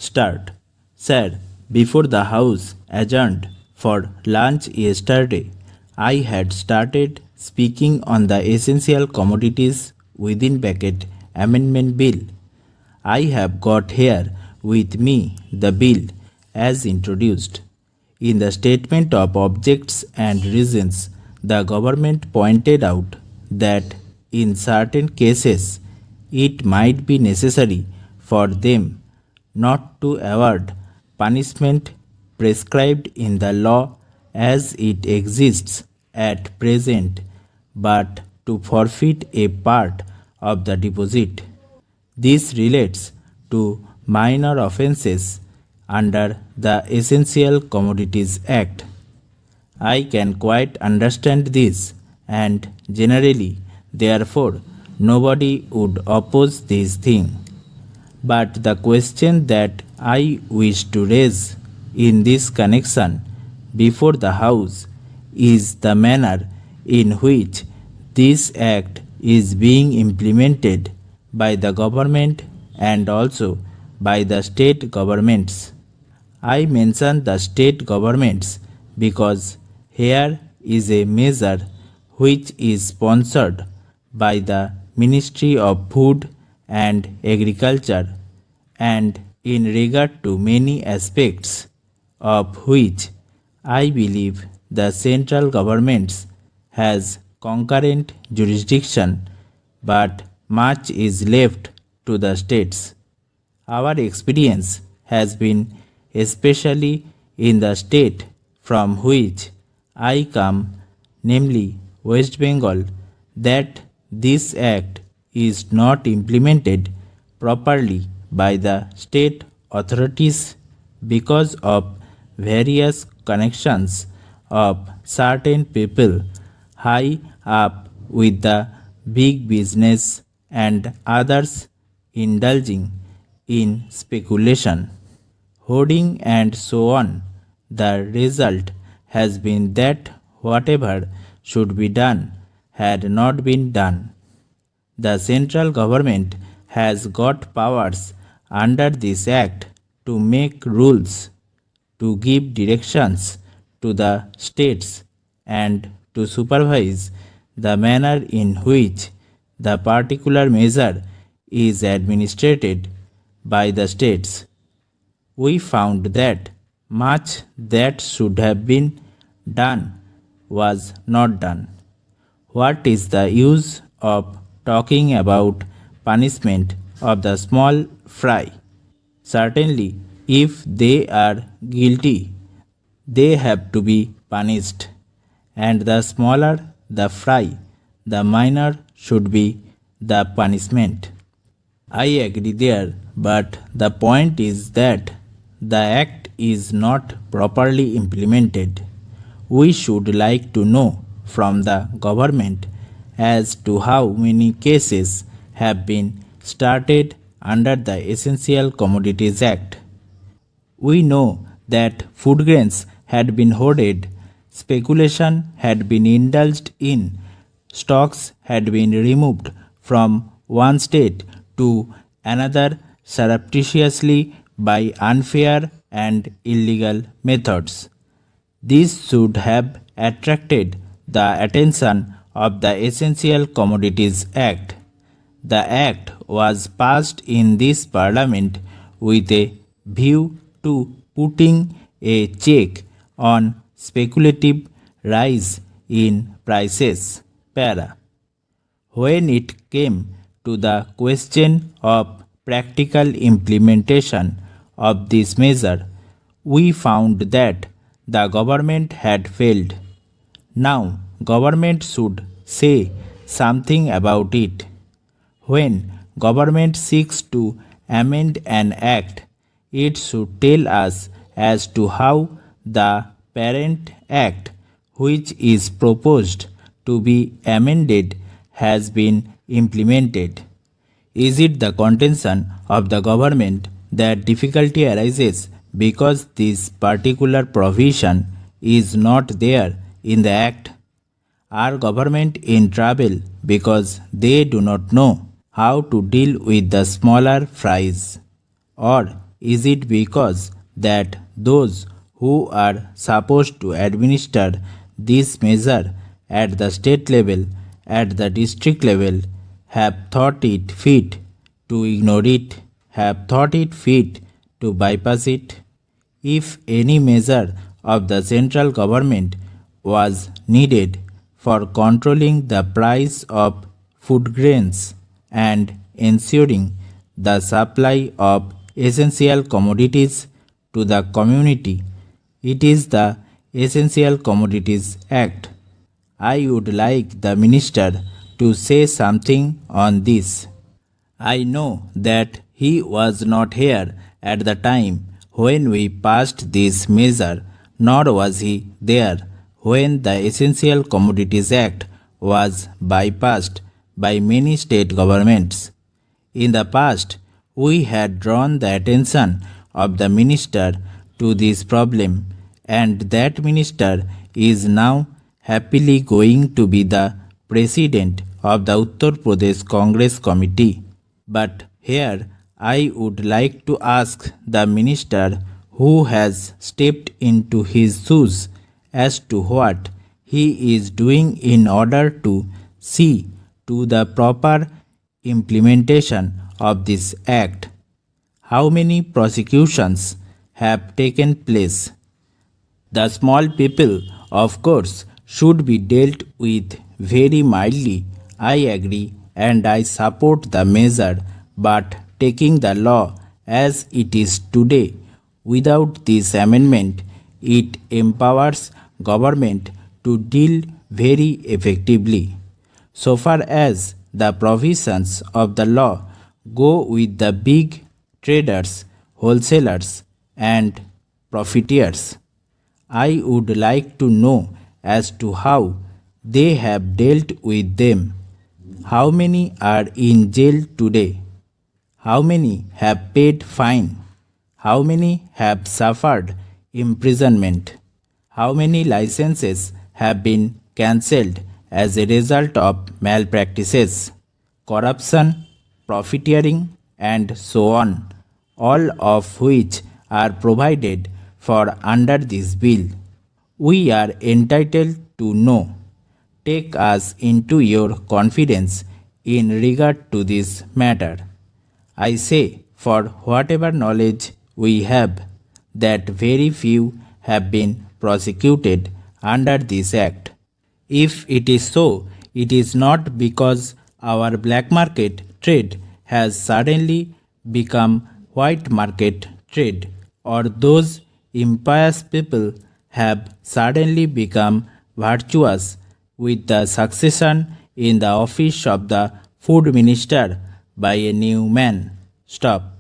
Start. Sir, before the House adjourned for lunch yesterday, I had started speaking on the essential commodities within bracket amendment bill. I have got here with me the bill as introduced. In the statement of objects and reasons, the government pointed out that in certain cases it might be necessary for them not to award punishment prescribed in the law as it exists at present, but to forfeit a part of the deposit. This relates to minor offences under the Essential Commodities Act. I can quite understand this, and generally, therefore, nobody would oppose this thing. But the question that I wish to raise in this connection before the House is the manner in which this Act is being implemented by the government and also by the state governments. I mention the state governments because here is a measure which is sponsored by the Ministry of Food and Agriculture, and in regard to many aspects of which I believe the central government has concurrent jurisdiction, but much is left to the states. Our experience has been, especially in the state from which I come, namely West Bengal, that this act is not implemented properly by the state authorities because of various connections of certain people high up with the big business and others indulging in speculation, hoarding and so on. The result has been that whatever should be done had not been done. The central government has got powers under this act to make rules, to give directions to the states, and to supervise the manner in which the particular measure is administered by the states. We found that much that should have been done was not done. What is the use of talking about punishment of the small fry? Certainly, if they are guilty, they have to be punished, and the smaller the fry, the minor should be the punishment. I agree there, but the point is that the act is not properly implemented. We should like to know from the government as to how many cases have been started under the Essential Commodities Act. We know that food grains had been hoarded, speculation had been indulged in, stocks had been removed from one state to another surreptitiously by unfair and illegal methods. This should have attracted the attention of the Essential Commodities Act. The Act was passed in this Parliament with a view to putting a check on speculative rise in prices. Para. When it came to the question of practical implementation of this measure, we found that the government had failed. Now, government should say something about it. When government seeks to amend an act, it should tell us as to how the parent act, which is proposed to be amended, has been implemented. Is it the contention of the government that difficulty arises because this particular provision is not there in the act? Are government in trouble because they do not know how to deal with the smaller fries? Or Is it because that those who are supposed to administer this measure at the state level, at the district level, have thought it fit to ignore it, have thought it fit to bypass it? If any measure of the central government was needed for controlling the price of food grains and ensuring the supply of essential commodities to the community, it is the Essential Commodities Act. I would like the minister to say something on this. I know that he was not here at the time when we passed this measure, nor was he there when the Essential Commodities Act was bypassed by many state governments. In the past, we had drawn the attention of the minister to this problem, and that minister is now happily going to be the president of the Uttar Pradesh Congress Committee. But here I would like to ask the minister who has stepped into his shoes as to what he is doing in order to see to the proper implementation of this act. How many prosecutions have taken place? The small people, of course, should be dealt with very mildly. I agree and I support the measure, but taking the law as it is today, without this amendment, it empowers government to deal very effectively. So far as the provisions of the law go with the big traders, wholesalers, and profiteers, I would like to know as to how they have dealt with them. How many are in jail today? How many have paid fine? How many have suffered imprisonment? How many licenses have been cancelled as a result of malpractices, corruption, profiteering, and so on, all of which are provided for under this bill? We are entitled to know. Take us into your confidence in regard to this matter. I say, for whatever knowledge we have, that very few have been prosecuted under this act. If it is so, it is not because our black market trade has suddenly become white market trade, or those impious people have suddenly become virtuous with the succession in the office of the food minister by a new man. Stop.